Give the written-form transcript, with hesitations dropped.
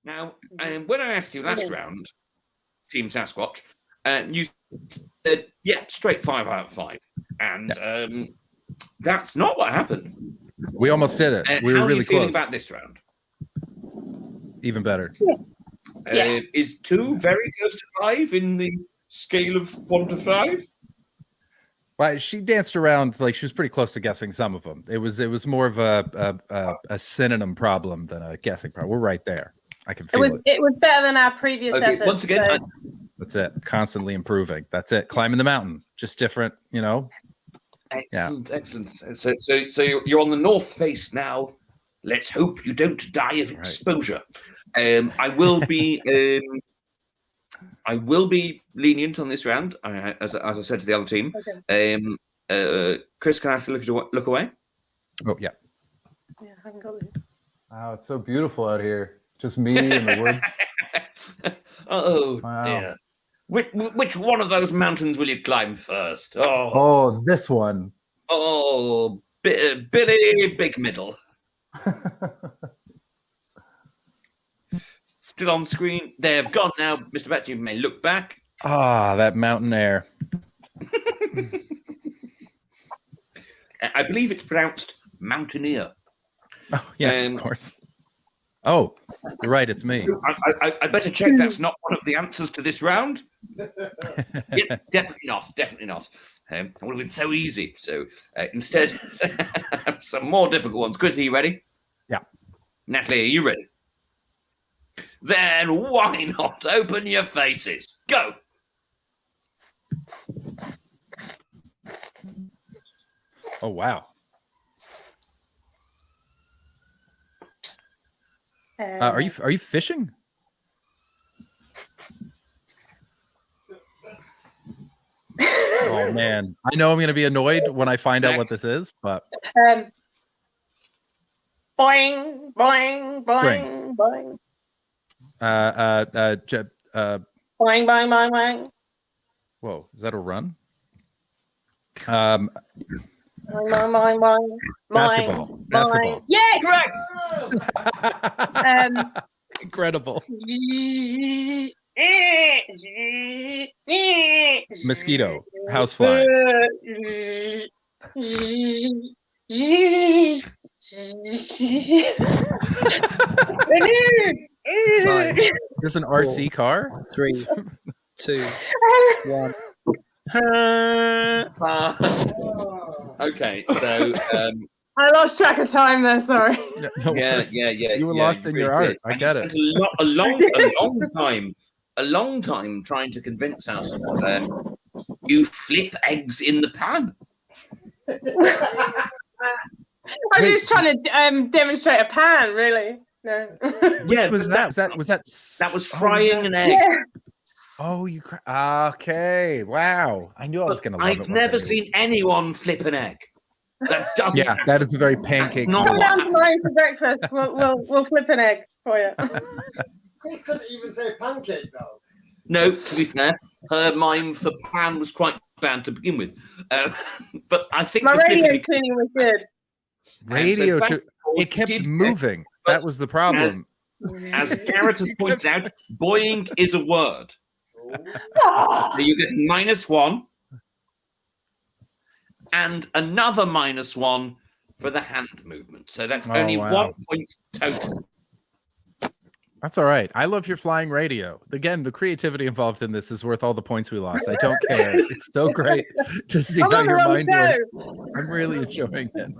Now, when I asked you last round, Team Sasquatch, you said, yeah, straight 5 out of 5. And that's not what happened. We almost did it. We were really close. How are you feeling about this round? Even better. Is 2 very close to 5 in the scale of 1 to 5? Well, she danced around like she was pretty close to guessing some of them. It was more of a synonym problem than a guessing problem. We're right there. I can feel it. It was better than our previous efforts. Once again, so. That's it. Constantly improving. That's it. Climbing the mountain. Just different, Excellent, excellent. So you're on the north face now. Let's hope you don't die of exposure. I will be lenient on this round, as I said to the other team. Okay. Chris, can I ask you to look away? Oh yeah. Yeah, I haven't got it. Wow, it's so beautiful out here. Just me in the woods. Oh dear. Which one of those mountains will you climb first? Oh, this one. Oh, Billy Big Middle. Still on screen. They've gone now. Mr. Betts, you may look back. That mountain air. I believe it's pronounced mountaineer. Oh, yes, of course. Oh, you're right. It's me. I better check that's not one of the answers to this round. Yeah, definitely not. Definitely not. It would have been so easy. So instead, some more difficult ones. Chris, are you ready? Yeah. Natalie, are you ready? Then why not open your faces? Go. Oh, wow. Are you fishing? Oh man, I know I'm going to be annoyed when I find out what this is, but boing, boing, boing, boing. Boing, boing, boing, boing. Whoa, is that a run? Boing, boing, boing, basketball. Boing. Basketball. Yeah, correct. Incredible. Mosquito. Housefly. Five. Is this an RC car? 3, 2, 1. Okay, so I lost track of time there. Sorry. Yeah. You were lost in your art. I get it. A long time trying to convince us that you flip eggs in the pan. I was just trying to demonstrate a pan, really. No. Which was that? Was that frying an egg? Yeah. Oh, you okay? Wow, I knew I was going to love it. I've never seen anyone flip an egg. That doesn't. Yeah, that is a very pancake. Come down to mine for breakfast. We'll flip an egg for you. Chris couldn't even say pancake though. No, to be fair, her mime for pan was quite bad to begin with. But I think my radio tuning was good. Radio, it kept moving. That was the problem. As Garrett has pointed out, boing is a word. So you get -1 and another -1 for the hand movement. So that's only 1 point total. That's all right. I love your flying radio. Again, the creativity involved in this is worth all the points we lost. I don't care. It's so great to see how your mind works. I'm really enjoying it.